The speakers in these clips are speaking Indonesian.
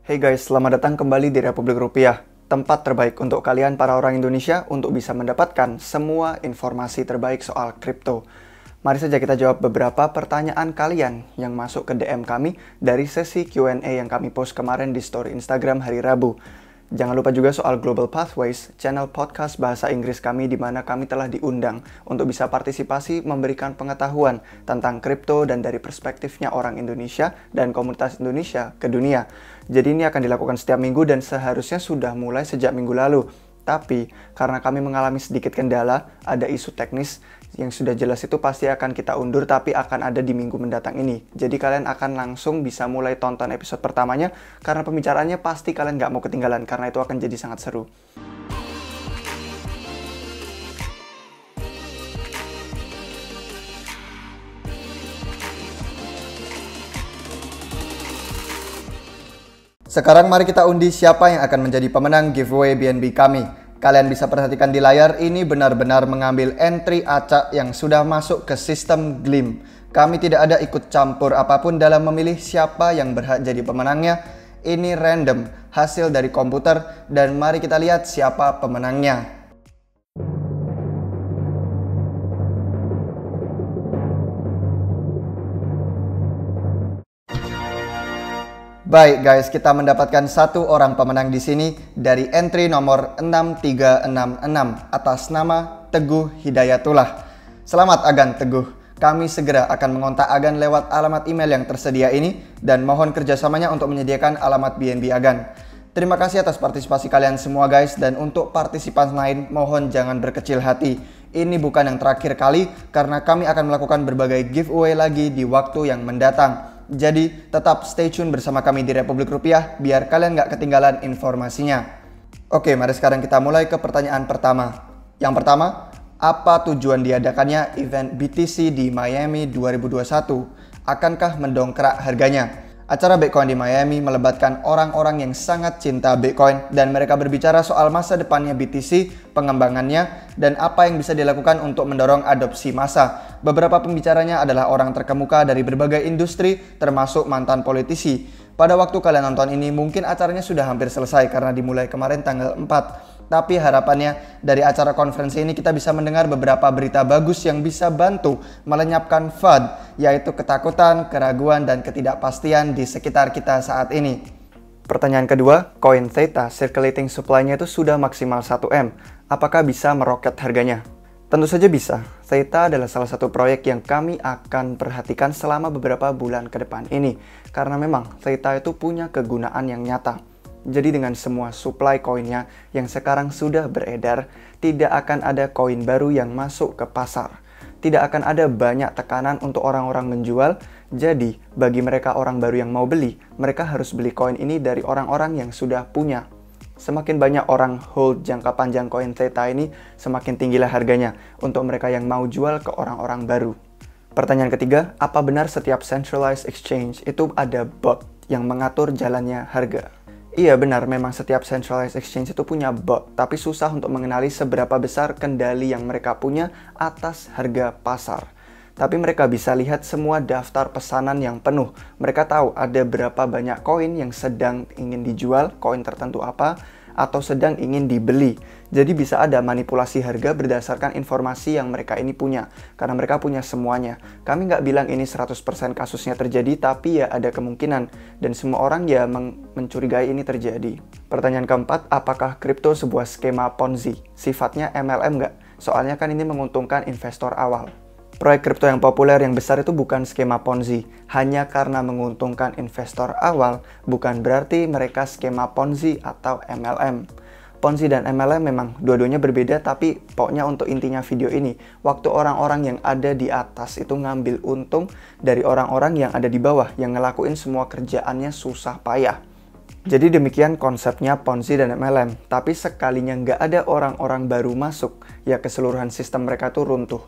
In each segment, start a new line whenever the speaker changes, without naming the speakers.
Hey guys, selamat datang kembali di Republik Rupiah, tempat terbaik untuk kalian para orang Indonesia untuk bisa mendapatkan semua informasi terbaik soal kripto. Mari saja kita jawab beberapa pertanyaan kalian yang masuk ke DM kami dari sesi Q&A yang kami post kemarin di story Instagram hari Rabu. Jangan lupa juga soal Global Pathways, channel podcast bahasa Inggris kami di mana kami telah diundang untuk bisa partisipasi memberikan pengetahuan tentang kripto dan dari perspektifnya orang Indonesia dan komunitas Indonesia ke dunia. Jadi ini akan dilakukan setiap minggu dan seharusnya sudah mulai sejak minggu lalu. Tapi karena kami mengalami sedikit kendala, ada isu teknis yang sudah jelas itu pasti akan kita undur tapi akan ada di minggu mendatang ini. Jadi kalian akan langsung bisa mulai tonton episode pertamanya karena pembicaraannya pasti kalian nggak mau ketinggalan karena itu akan jadi sangat seru. Sekarang mari kita undi siapa yang akan menjadi pemenang giveaway BNB kami. Kalian bisa perhatikan di layar, ini benar-benar mengambil entry acak yang sudah masuk ke sistem Gleam. Kami tidak ada ikut campur apapun dalam memilih siapa yang berhak jadi pemenangnya. Ini random, hasil dari komputer, dan mari kita lihat siapa pemenangnya. Baik guys, kita mendapatkan satu orang pemenang di sini dari entry nomor 6366 atas nama Teguh Hidayatullah. Selamat Agan Teguh. Kami segera akan mengontak Agan lewat alamat email yang tersedia ini dan mohon kerjasamanya untuk menyediakan alamat BNB Agan. Terima kasih atas partisipasi kalian semua guys, dan untuk partisipan lain mohon jangan berkecil hati. Ini bukan yang terakhir kali karena kami akan melakukan berbagai giveaway lagi di waktu yang mendatang. Jadi tetap stay tune bersama kami di Republik Rupiah biar kalian nggak ketinggalan informasinya. Oke, mari sekarang kita mulai ke pertanyaan pertama. Yang pertama, apa tujuan diadakannya event BTC di Miami 2021? Akankah mendongkrak harganya? Acara Bitcoin di Miami melibatkan orang-orang yang sangat cinta Bitcoin dan mereka berbicara soal masa depannya BTC, pengembangannya, dan apa yang bisa dilakukan untuk mendorong adopsi massa. Beberapa pembicaranya adalah orang terkemuka dari berbagai industri, termasuk mantan politisi. Pada waktu kalian nonton ini, mungkin acaranya sudah hampir selesai karena dimulai kemarin tanggal 4. Tapi harapannya dari acara konferensi ini kita bisa mendengar beberapa berita bagus yang bisa bantu melenyapkan FUD, yaitu ketakutan, keraguan, dan ketidakpastian di sekitar kita saat ini. Pertanyaan kedua, koin Theta circulating supply-nya itu sudah maksimal 1M. Apakah bisa meroket harganya? Tentu saja bisa. Theta adalah salah satu proyek yang kami akan perhatikan selama beberapa bulan ke depan ini. Karena memang Theta itu punya kegunaan yang nyata. Jadi dengan semua supply koinnya yang sekarang sudah beredar, tidak akan ada koin baru yang masuk ke pasar. Tidak akan ada banyak tekanan untuk orang-orang menjual. Jadi bagi mereka orang baru yang mau beli, mereka harus beli koin ini dari orang-orang yang sudah punya. Semakin banyak orang hold jangka panjang koin Theta ini, semakin tinggilah harganya untuk mereka yang mau jual ke orang-orang baru. Pertanyaan ketiga, apa benar setiap centralized exchange itu ada bot yang mengatur jalannya harga? Iya benar, memang setiap centralized exchange itu punya bot, tapi susah untuk mengenali seberapa besar kendali yang mereka punya atas harga pasar. Tapi mereka bisa lihat semua daftar pesanan yang penuh. Mereka tahu ada berapa banyak koin yang sedang ingin dijual, koin tertentu apa, atau sedang ingin dibeli. Jadi bisa ada manipulasi harga berdasarkan informasi yang mereka ini punya. Karena mereka punya semuanya. Kami nggak bilang ini 100% kasusnya terjadi, tapi ya ada kemungkinan. Dan semua orang ya mencurigai ini terjadi. Pertanyaan keempat, apakah kripto sebuah skema Ponzi? Sifatnya MLM nggak? Soalnya kan ini menguntungkan investor awal. Proyek kripto yang populer yang besar itu bukan skema Ponzi. Hanya karena menguntungkan investor awal, bukan berarti mereka skema Ponzi atau MLM. Ponzi dan MLM memang dua-duanya berbeda, tapi pokoknya untuk intinya video ini, waktu orang-orang yang ada di atas itu ngambil untung dari orang-orang yang ada di bawah, yang ngelakuin semua kerjaannya susah payah. Jadi demikian konsepnya Ponzi dan MLM, tapi sekalinya nggak ada orang-orang baru masuk, ya keseluruhan sistem mereka tuh runtuh.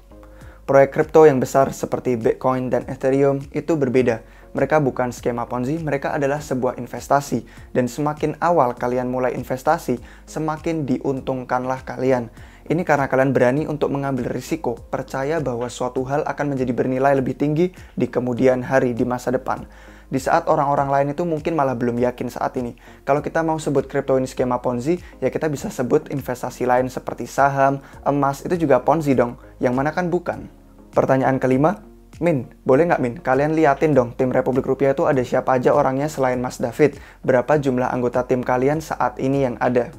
Proyek kripto yang besar seperti Bitcoin dan Ethereum itu berbeda. Mereka bukan skema Ponzi, mereka adalah sebuah investasi. Dan semakin awal kalian mulai investasi, semakin diuntungkanlah kalian. Ini karena kalian berani untuk mengambil risiko, percaya bahwa suatu hal akan menjadi bernilai lebih tinggi di kemudian hari, di masa depan. Di saat orang-orang lain itu mungkin malah belum yakin saat ini. Kalau kita mau sebut kripto ini skema Ponzi, ya kita bisa sebut investasi lain seperti saham, emas, itu juga Ponzi dong. Yang mana kan bukan. Pertanyaan kelima, Min, boleh nggak Min? Kalian liatin dong tim Republik Rupiah itu ada siapa aja orangnya selain Mas David. Berapa jumlah anggota tim kalian saat ini yang ada?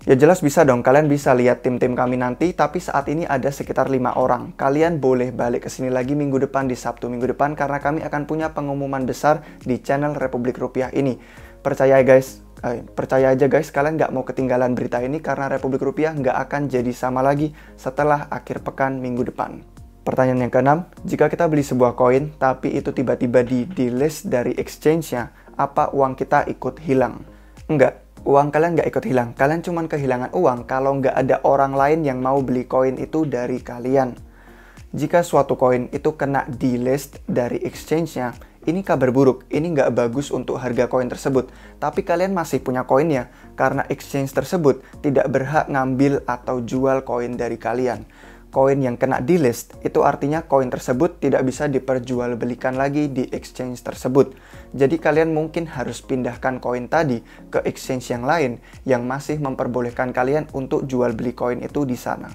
Ya jelas bisa dong, kalian bisa lihat tim-tim kami nanti, tapi saat ini ada sekitar 5 orang. Kalian boleh balik ke sini lagi minggu depan di Sabtu minggu depan karena kami akan punya pengumuman besar di channel Republik Rupiah ini. Percaya aja guys, kalian nggak mau ketinggalan berita ini karena Republik Rupiah nggak akan jadi sama lagi setelah akhir pekan minggu depan. Pertanyaan yang keenam, jika kita beli sebuah koin tapi itu tiba-tiba di-delist dari exchange-nya, apa uang kita ikut hilang? Enggak. Uang kalian nggak ikut hilang, kalian cuma kehilangan uang kalau nggak ada orang lain yang mau beli koin itu dari kalian. Jika suatu koin itu kena delist dari exchange-nya, ini kabar buruk, ini nggak bagus untuk harga koin tersebut. Tapi kalian masih punya koinnya, karena exchange tersebut tidak berhak ngambil atau jual koin dari kalian. Koin yang kena delist itu artinya koin tersebut tidak bisa diperjualbelikan lagi di exchange tersebut. Jadi kalian mungkin harus pindahkan koin tadi ke exchange yang lain yang masih memperbolehkan kalian untuk jual beli koin itu di sana.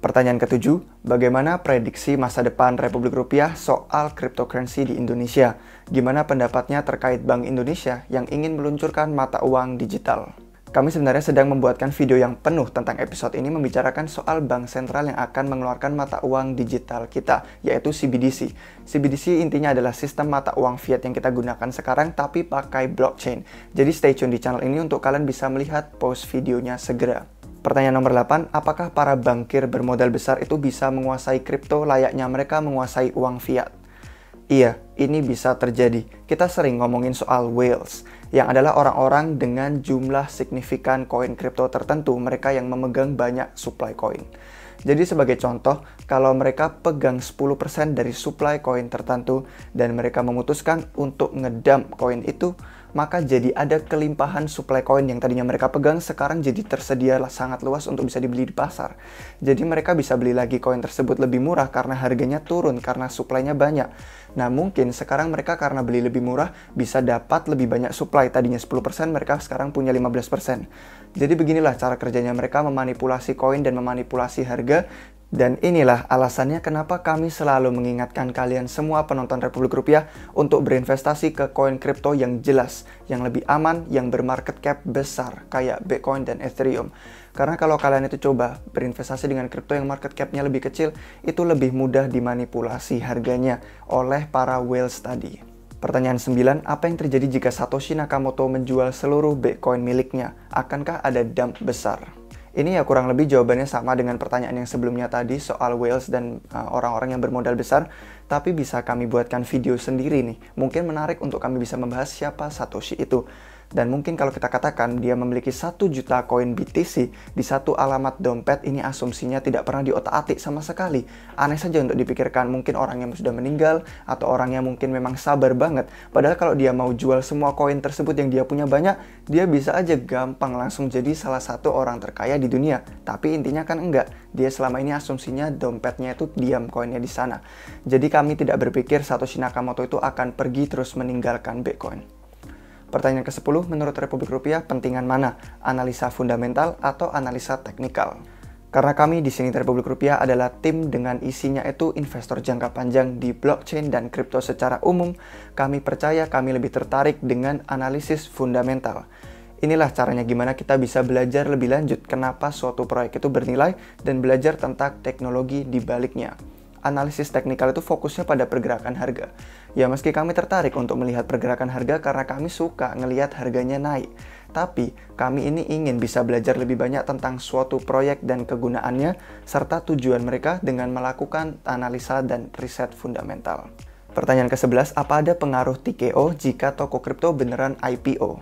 Pertanyaan ketujuh, bagaimana prediksi masa depan Republik Rupiah soal cryptocurrency di Indonesia? Gimana pendapatnya terkait Bank Indonesia yang ingin meluncurkan mata uang digital? Kami sebenarnya sedang membuatkan video yang penuh tentang episode ini membicarakan soal bank sentral yang akan mengeluarkan mata uang digital kita, yaitu CBDC. CBDC intinya adalah sistem mata uang fiat yang kita gunakan sekarang tapi pakai blockchain. Jadi stay tune di channel ini untuk kalian bisa melihat post videonya segera. Pertanyaan nomor 8, apakah para bankir bermodal besar itu bisa menguasai kripto layaknya mereka menguasai uang fiat? Iya, ini bisa terjadi. Kita sering ngomongin soal whales, yang adalah orang-orang dengan jumlah signifikan koin kripto tertentu, mereka yang memegang banyak supply koin. Jadi sebagai contoh, kalau mereka pegang 10% dari supply koin tertentu dan mereka memutuskan untuk ngedump koin itu, maka jadi ada kelimpahan supply koin yang tadinya mereka pegang sekarang jadi tersedia sangat luas untuk bisa dibeli di pasar. Jadi mereka bisa beli lagi koin tersebut lebih murah karena harganya turun karena supply-nya banyak. Nah mungkin sekarang mereka karena beli lebih murah bisa dapat lebih banyak supply. Tadinya 10% mereka sekarang punya 15%. Jadi beginilah cara kerjanya mereka memanipulasi koin dan memanipulasi harga. Dan inilah alasannya kenapa kami selalu mengingatkan kalian semua penonton Republik Rupiah untuk berinvestasi ke koin kripto yang jelas, yang lebih aman, yang bermarket cap besar kayak Bitcoin dan Ethereum. Karena kalau kalian itu coba berinvestasi dengan kripto yang market cap-nya lebih kecil, itu lebih mudah dimanipulasi harganya oleh para whales tadi. Pertanyaan 9, apa yang terjadi jika Satoshi Nakamoto menjual seluruh Bitcoin miliknya? Akankah ada dump besar? Ini ya kurang lebih jawabannya sama dengan pertanyaan yang sebelumnya tadi soal whales dan orang-orang yang bermodal besar. Tapi bisa kami buatkan video sendiri nih. Mungkin menarik untuk kami bisa membahas siapa Satoshi itu. Dan mungkin kalau kita katakan dia memiliki 1 juta koin BTC di satu alamat dompet, ini asumsinya tidak pernah diotak-atik sama sekali. Aneh saja untuk dipikirkan, mungkin orang yang sudah meninggal atau orang yang mungkin memang sabar banget. Padahal kalau dia mau jual semua koin tersebut yang dia punya banyak, dia bisa aja gampang langsung jadi salah satu orang terkaya di dunia. Tapi intinya kan enggak. Dia selama ini asumsinya dompetnya itu diam koinnya di sana. Jadi kami tidak berpikir Satoshi Nakamoto itu akan pergi terus meninggalkan Bitcoin. Pertanyaan ke-10, menurut Republik Rupiah pentingan mana? Analisa fundamental atau analisa teknikal? Karena kami di sini Republik Rupiah adalah tim dengan isinya itu investor jangka panjang di blockchain dan kripto secara umum, kami percaya kami lebih tertarik dengan analisis fundamental. Inilah caranya gimana kita bisa belajar lebih lanjut kenapa suatu proyek itu bernilai dan belajar tentang teknologi di baliknya. Analisis teknikal itu fokusnya pada pergerakan harga. Ya meski kami tertarik untuk melihat pergerakan harga karena kami suka ngelihat harganya naik. Tapi kami ini ingin bisa belajar lebih banyak tentang suatu proyek dan kegunaannya serta tujuan mereka dengan melakukan analisa dan riset fundamental. Pertanyaan ke-11, apa ada pengaruh TKO jika toko kripto beneran IPO?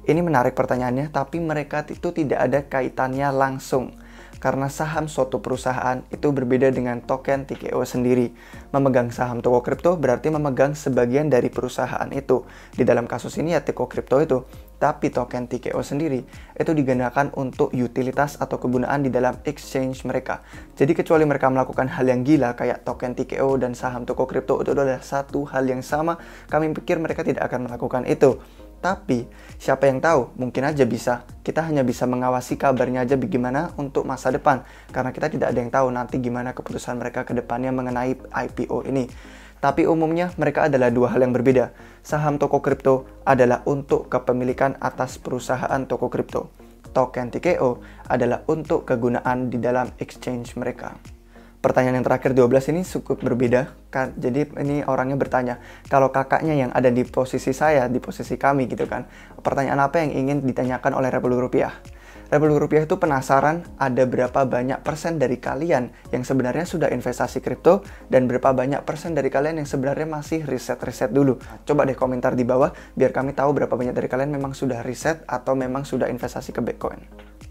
Ini menarik pertanyaannya, tapi mereka itu tidak ada kaitannya langsung. Karena saham suatu perusahaan itu berbeda dengan token TKO sendiri. Memegang saham toko kripto berarti memegang sebagian dari perusahaan itu. Di dalam kasus ini ya toko kripto itu. Tapi token TKO sendiri itu digunakan untuk utilitas atau kegunaan di dalam exchange mereka. Jadi kecuali mereka melakukan hal yang gila kayak token TKO dan saham toko kripto itu adalah satu hal yang sama, kami pikir mereka tidak akan melakukan itu. Tapi siapa yang tahu, mungkin aja bisa. Kita hanya bisa mengawasi kabarnya aja bagaimana untuk masa depan. Karena kita tidak ada yang tahu nanti gimana keputusan mereka ke depannya mengenai IPO ini. Tapi umumnya mereka adalah dua hal yang berbeda. Saham toko kripto adalah untuk kepemilikan atas perusahaan toko kripto. Token TKO adalah untuk kegunaan di dalam exchange mereka. Pertanyaan yang terakhir 12 ini cukup berbeda. Jadi ini orangnya bertanya, kalau kakaknya yang ada di posisi saya, di posisi kami gitu kan, pertanyaan apa yang ingin ditanyakan oleh Revolut Rupiah? Revolut Rupiah itu penasaran ada berapa banyak persen dari kalian yang sebenarnya sudah investasi kripto dan berapa banyak persen dari kalian yang sebenarnya masih riset-riset dulu. Coba deh komentar di bawah biar kami tahu berapa banyak dari kalian memang sudah riset atau memang sudah investasi ke Bitcoin.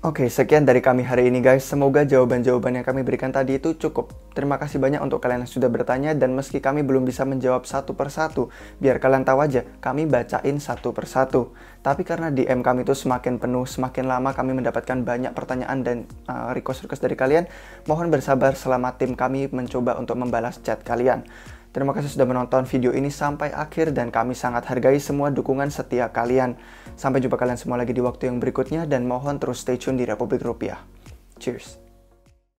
Oke, sekian dari kami hari ini guys. Semoga jawaban-jawaban yang kami berikan tadi itu cukup. Terima kasih banyak untuk kalian yang sudah bertanya, dan meski kami belum bisa menjawab satu persatu, biar kalian tahu aja, kami bacain satu persatu. Tapi karena DM kami itu semakin penuh, semakin lama kami mendapatkan banyak pertanyaan dan request-request dari kalian, mohon bersabar selama tim kami mencoba untuk membalas chat kalian. Terima kasih sudah menonton video ini sampai akhir dan kami sangat hargai semua dukungan setia kalian. Sampai jumpa kalian semua lagi di waktu yang berikutnya dan mohon terus stay tune di Republik Rupiah. Cheers!